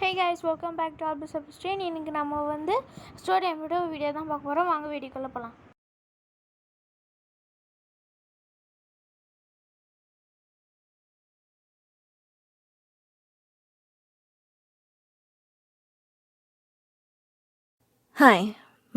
Hey guys, welcome back to Albus Strain. இன்னைக்கு நம்ம வந்து ஸ்டோரி வீடியோ தான் பார்க்க போறோம். வாங்க வீடியோக்குள்ள போலாம். Hi,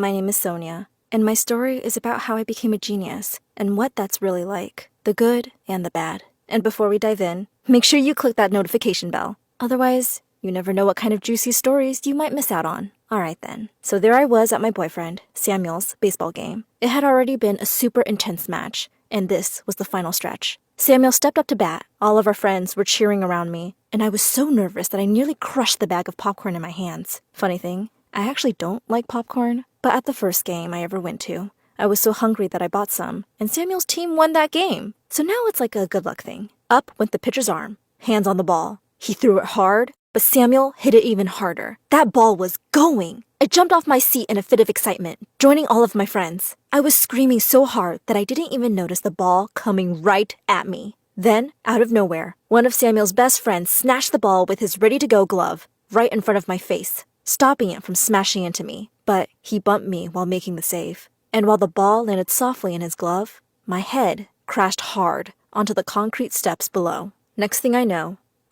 my name is Sonia, and my story is about how I became a genius and what that's really like, the good and the bad. And before we dive in, make sure you click that notification bell. Otherwise, you never know what kind of juicy stories you might miss out on. Alright then. So there I was at my boyfriend, Samuel's, baseball game. It had already been a super intense match, and this was the final stretch. Samuel stepped up to bat, all of our friends were cheering around me, and I was so nervous that I nearly crushed the bag of popcorn in my hands. Funny thing, I actually don't like popcorn, but at the first game I ever went to, I was so hungry that I bought some, and Samuel's team won that game. So now it's like a good luck thing. Up went the pitcher's arm, hands on the ball. He threw it hard, but Samuel hit it even harder. That ball was going! I jumped off my seat in a fit of excitement, joining all of my friends. I was screaming so hard that I didn't even notice the ball coming right at me. Then, out of nowhere, one of Samuel's best friends snatched the ball with his ready-to-go glove right in front of my face, stopping it from smashing into me. But he bumped me while making the save. And while the ball landed softly in his glove, my head crashed hard onto the concrete steps below. Next thing I know,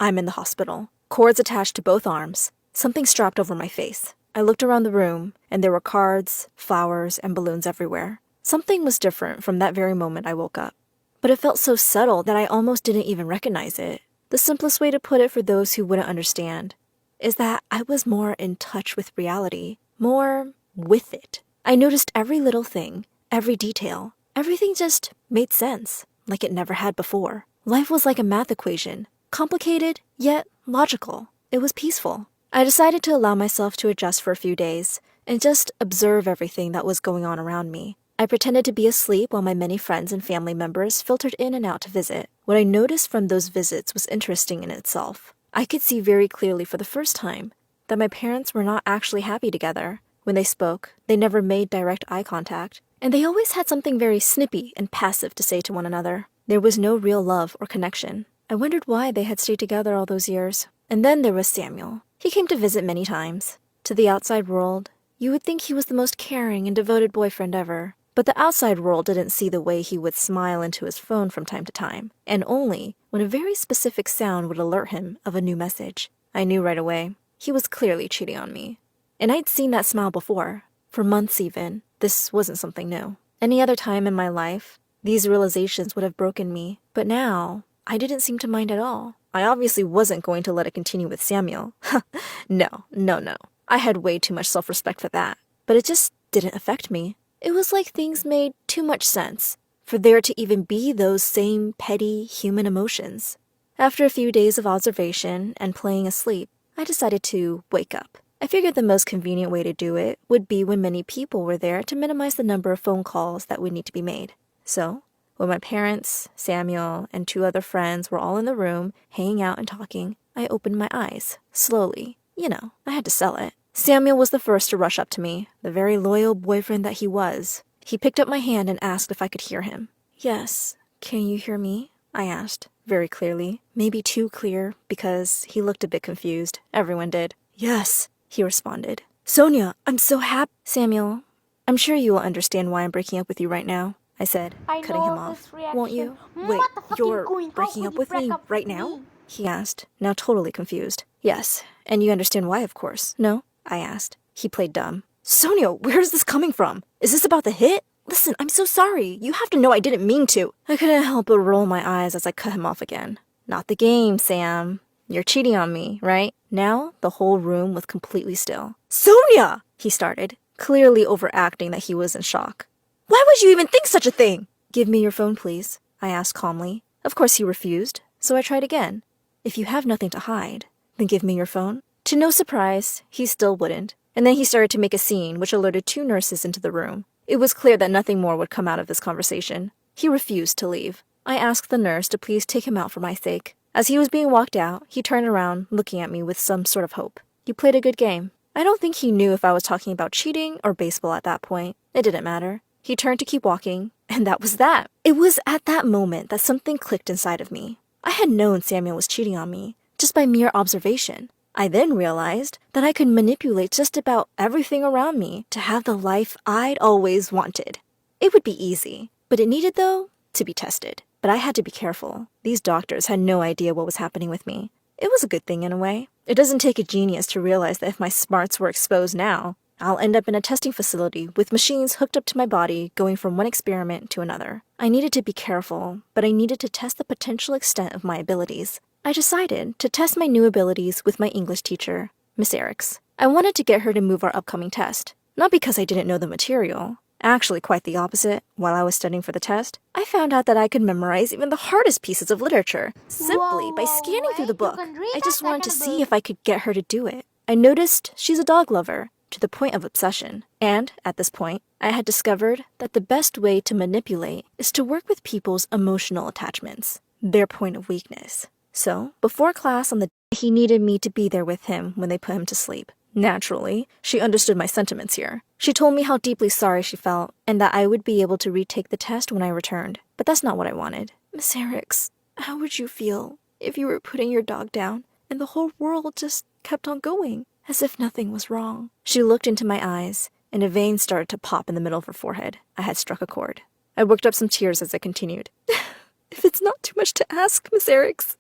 I'm in the hospital. Cords attached to both arms, something strapped over my face. I looked around the room, and there were cards, flowers, and balloons everywhere. Something was different from that very moment I woke up. But it felt so subtle that I almost didn't even recognize it. The simplest way to put it for those who wouldn't understand is that I was more in touch with reality, more with it. I noticed every little thing, every detail. Everything just made sense, like it never had before. Life was like a math equation, complicated, yet logical. It was peaceful. I decided to allow myself to adjust for a few days and just observe everything that was going on around me. I pretended to be asleep while my many friends and family members filtered in and out to visit. What I noticed from those visits was interesting in itself. I could see very clearly for the first time that my parents were not actually happy together. When they spoke, they never made direct eye contact, and they always had something very snippy and passive to say to one another. There was no real love or connection. I wondered why they had stayed together all those years. And then there was Samuel. He came to visit many times. To the outside world, you would think he was the most caring and devoted boyfriend ever. But the outside world didn't see the way he would smile into his phone from time to time, and only when a very specific sound would alert him of a new message. I knew right away. He was clearly cheating on me. And I'd seen that smile before, for months even. This wasn't something new. Any other time in my life, these realizations would have broken me, but now, I didn't seem to mind at all. I obviously wasn't going to let it continue with Samuel. No. I had way too much self-respect for that. But it just didn't affect me. It was like things made too much sense for there to even be those same petty human emotions. After a few days of observation and playing asleep, I decided to wake up. I figured the most convenient way to do it would be when many people were there to minimize the number of phone calls that would need to be made. So, when my parents, Samuel, and 2 other friends were all in the room, hanging out and talking, I opened my eyes, slowly. You know, I had to sell it. Samuel was the first to rush up to me, the very loyal boyfriend that he was. He picked up my hand and asked if I could hear him. Yes, can you hear me? I asked, very clearly. Maybe too clear, because he looked a bit confused. Everyone did. Yes, he responded. Sonia, I'm so happy. Samuel, I'm sure you will understand why I'm breaking up with you right now, I said, cutting him off. Won't you? Wait, you're breaking up with me right now? He asked, now totally confused. Yes, and you understand why, of course. No? I asked. He played dumb. Sonia, where is this coming from? Is this about the hit? Listen, I'm so sorry. You have to know I didn't mean to. I couldn't help but roll my eyes as I cut him off again. Not the game, Sam. You're cheating on me, right? Now, the whole room was completely still. Sonia! He started, clearly overacting that he was in shock. Why would you even think such a thing? Give me your phone, please, I asked calmly. Of course he refused, so I tried again. If you have nothing to hide, then give me your phone. To no surprise, he still wouldn't, and then he started to make a scene which alerted 2 nurses into the room. It was clear that nothing more would come out of this conversation. He refused to leave. I asked the nurse to please take him out for my sake. As he was being walked out, he turned around, looking at me with some sort of hope. You played a good game. I don't think he knew if I was talking about cheating or baseball at that point. It didn't matter. He turned to keep walking, and that was that. It was at that moment that something clicked inside of me. I had known Samuel was cheating on me, just by mere observation. I then realized that I could manipulate just about everything around me to have the life I'd always wanted. It would be easy, but it needed, though, to be tested. But I had to be careful. These doctors had no idea what was happening with me. It was a good thing in a way. It doesn't take a genius to realize that if my smarts were exposed now, I'll end up in a testing facility with machines hooked up to my body going from one experiment to another. I needed to be careful, but I needed to test the potential extent of my abilities. I decided to test my new abilities with my English teacher, Miss Eriks. I wanted to get her to move our upcoming test, not because I didn't know the material. Actually, quite the opposite. While I was studying for the test, I found out that I could memorize even the hardest pieces of literature simply by scanning through the book. I just wanted to see if I could get her to do it. I noticed she's a dog lover, to the point of obsession. And, at this point, I had discovered that the best way to manipulate is to work with people's emotional attachments, their point of weakness. So, before class on the day he needed me to be there with him when they put him to sleep. Naturally, she understood my sentiments here. She told me how deeply sorry she felt, and that I would be able to retake the test when I returned. But that's not what I wanted. Miss Eriks, how would you feel if you were putting your dog down and the whole world just kept on going, as if nothing was wrong? She looked into my eyes, and a vein started to pop in the middle of her forehead. I had struck a chord. I worked up some tears as I continued. If it's not too much to ask, Miss Eriks,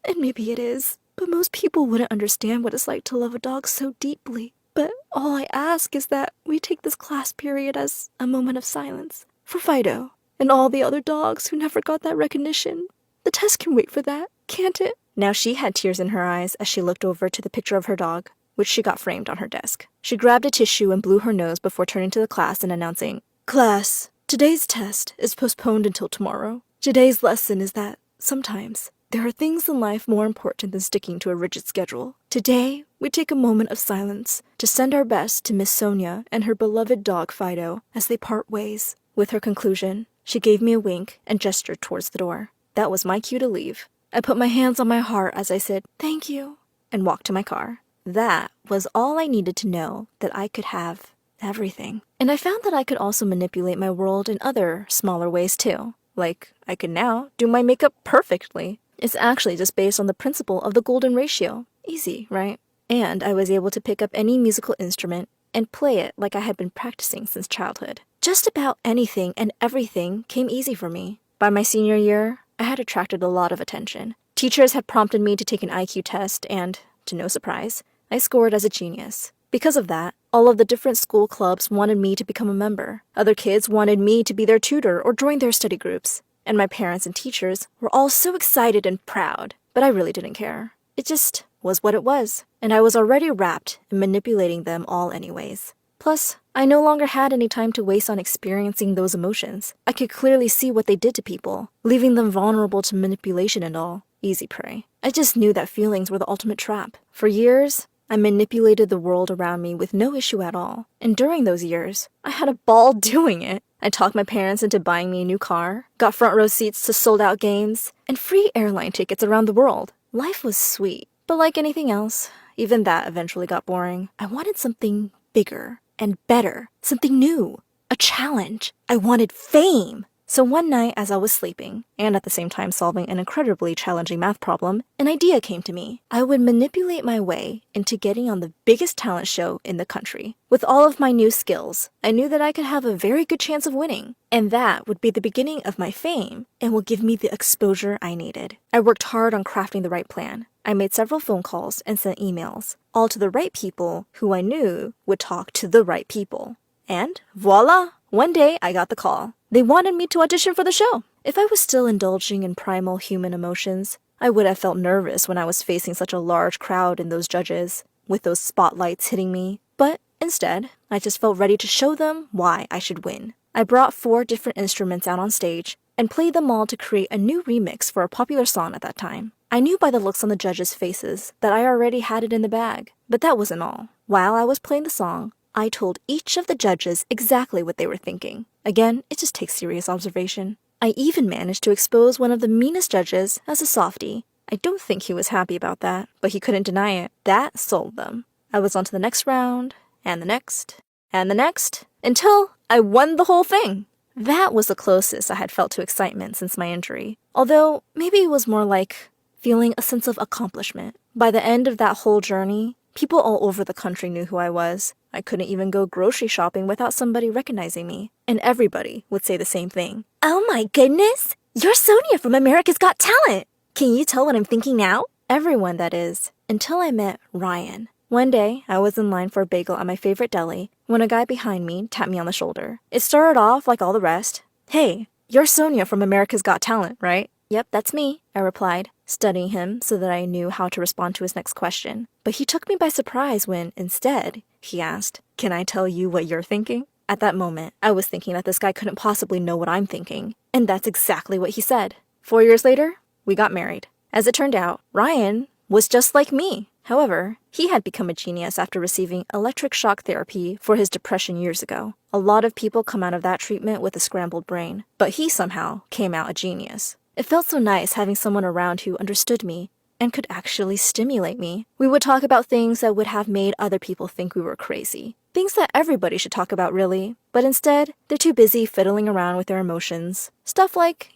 and maybe it is, but most people wouldn't understand what it's like to love a dog so deeply. But all I ask is that we take this class period as a moment of silence for Fido and all the other dogs who never got that recognition. The test can wait for that, can't it? Now she had tears in her eyes as she looked over to the picture of her dog, which she got framed on her desk. She grabbed a tissue and blew her nose before turning to the class and announcing, "Class, today's test is postponed until tomorrow. Today's lesson is that sometimes there are things in life more important than sticking to a rigid schedule. Today, we take a moment of silence to send our best to Miss Sonia and her beloved dog Fido as they part ways." With her conclusion, she gave me a wink and gestured towards the door. That was my cue to leave. I put my hands on my heart as I said, "Thank you," and walked to my car. That was all I needed to know that I could have everything. And I found that I could also manipulate my world in other, smaller ways too. Like, I could now do my makeup perfectly. It's actually just based on the principle of the golden ratio. Easy, right? And I was able to pick up any musical instrument and play it like I had been practicing since childhood. Just about anything and everything came easy for me. By my senior year, I had attracted a lot of attention. Teachers had prompted me to take an IQ test and, to no surprise, I scored as a genius. Because of that, all of the different school clubs wanted me to become a member. Other kids wanted me to be their tutor or join their study groups. And my parents and teachers were all so excited and proud, but I really didn't care. It just was what it was, and I was already wrapped in manipulating them all anyways. Plus, I no longer had any time to waste on experiencing those emotions. I could clearly see what they did to people, leaving them vulnerable to manipulation and all. Easy prey. I just knew that feelings were the ultimate trap. For years, I manipulated the world around me with no issue at all. And during those years, I had a ball doing it. I talked my parents into buying me a new car, got front row seats to sold-out games, and free airline tickets around the world. Life was sweet. But like anything else, even that eventually got boring. I wanted something bigger and better, something new, a challenge. I wanted fame. So one night as I was sleeping, and at the same time solving an incredibly challenging math problem, an idea came to me. I would manipulate my way into getting on the biggest talent show in the country. With all of my new skills, I knew that I could have a very good chance of winning. And that would be the beginning of my fame and will give me the exposure I needed. I worked hard on crafting the right plan. I made several phone calls and sent emails, all to the right people who I knew would talk to the right people. And voila! One day I got the call. They wanted me to audition for the show. If I was still indulging in primal human emotions, I would have felt nervous when I was facing such a large crowd and those judges, with those spotlights hitting me. But instead, I just felt ready to show them why I should win. I brought 4 different instruments out on stage and played them all to create a new remix for a popular song at that time. I knew by the looks on the judges' faces that I already had it in the bag. But that wasn't all. While I was playing the song, I told each of the judges exactly what they were thinking. Again, it just takes serious observation. I even managed to expose one of the meanest judges as a softie. I don't think he was happy about that, but he couldn't deny it. That sold them. I was on to the next round, and the next, and the next, until I won the whole thing. That was the closest I had felt to excitement since my injury. Although, maybe it was more like feeling a sense of accomplishment. By the end of that whole journey, people all over the country knew who I was. I couldn't even go grocery shopping without somebody recognizing me. And everybody would say the same thing. Oh my goodness! You're Sonia from America's Got Talent! Can you tell what I'm thinking now? Everyone, that is. Until I met Ryan. One day, I was in line for a bagel at my favorite deli when a guy behind me tapped me on the shoulder. It started off like all the rest. Hey, you're Sonia from America's Got Talent, right? Yep, that's me, I replied, studying him so that I knew how to respond to his next question. But he took me by surprise when, instead, he asked, Can I tell you what you're thinking? At that moment, I was thinking that this guy couldn't possibly know what I'm thinking. And that's exactly what he said. 4 years later, we got married. As it turned out, Ryan was just like me. However, he had become a genius after receiving electric shock therapy for his depression years ago. A lot of people come out of that treatment with a scrambled brain, but he somehow came out a genius. It felt so nice having someone around who understood me and could actually stimulate me. We would talk about things that would have made other people think we were crazy. Things that everybody should talk about, really. But instead, they're too busy fiddling around with their emotions. Stuff like,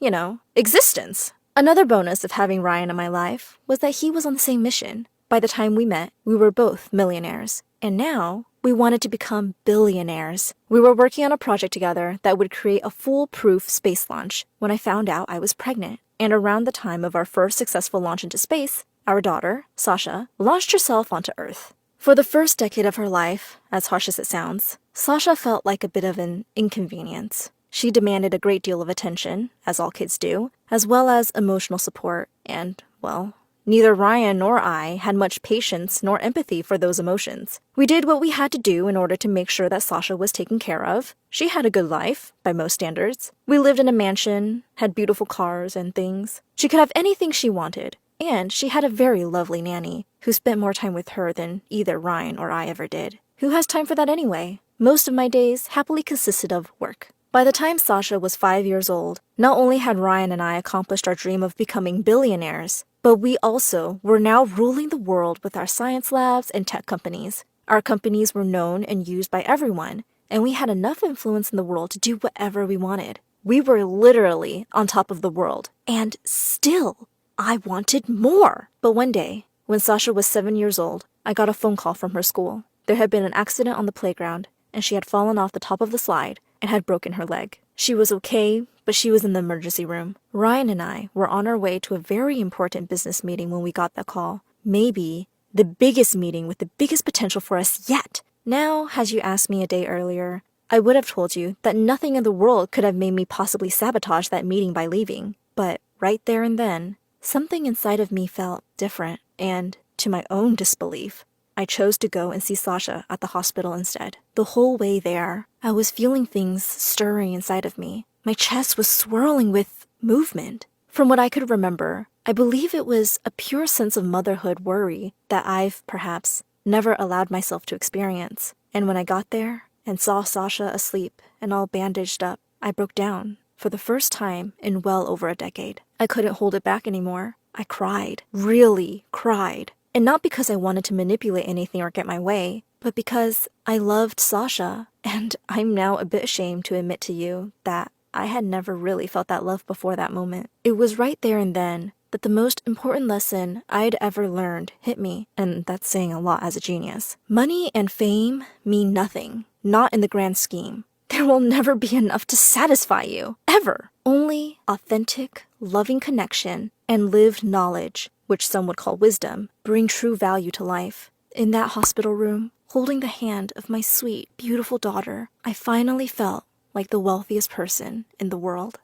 existence. Another bonus of having Ryan in my life was that he was on the same mission. By the time we met, we were both millionaires. And now, we wanted to become billionaires. We were working on a project together that would create a foolproof space launch when I found out I was pregnant. And around the time of our first successful launch into space, our daughter, Sasha, launched herself onto Earth. For the first decade of her life, as harsh as it sounds, Sasha felt like a bit of an inconvenience. She demanded a great deal of attention, as all kids do, as well as emotional support, and, well, neither Ryan nor I had much patience nor empathy for those emotions. We did what we had to do in order to make sure that Sasha was taken care of. She had a good life, by most standards. We lived in a mansion, had beautiful cars and things. She could have anything she wanted, and she had a very lovely nanny, who spent more time with her than either Ryan or I ever did. Who has time for that anyway? Most of my days happily consisted of work. By the time Sasha was 5 years old, not only had Ryan and I accomplished our dream of becoming billionaires, but we also were now ruling the world with our science labs and tech companies. Our companies were known and used by everyone, and we had enough influence in the world to do whatever we wanted. We were literally on top of the world. And still, I wanted more. But one day, when Sasha was 7 years old, I got a phone call from her school. There had been an accident on the playground, and she had fallen off the top of the slide and had broken her leg. She was okay, but she was in the emergency room. Ryan and I were on our way to a very important business meeting when we got the call. Maybe the biggest meeting with the biggest potential for us yet. Now, had you asked me a day earlier, I would have told you that nothing in the world could have made me possibly sabotage that meeting by leaving. But right there and then, something inside of me felt different, and, to my own disbelief, I chose to go and see Sasha at the hospital instead. The whole way there, I was feeling things stirring inside of me. My chest was swirling with movement. From what I could remember, I believe it was a pure sense of motherhood worry that I've, perhaps, never allowed myself to experience. And when I got there and saw Sasha asleep and all bandaged up, I broke down for the first time in well over a decade. I couldn't hold it back anymore. I cried, really cried. And not because I wanted to manipulate anything or get my way, but because I loved Sasha, and I'm now a bit ashamed to admit to you that I had never really felt that love before that moment. It was right there and then that the most important lesson I'd ever learned hit me, and that's saying a lot as a genius. Money and fame mean nothing, not in the grand scheme. There will never be enough to satisfy you, ever. Only authentic, loving connection and lived knowledge, which some would call wisdom, bring true value to life. In that hospital room, holding the hand of my sweet, beautiful daughter, I finally felt like the wealthiest person in the world.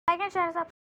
Like and share, subscribe.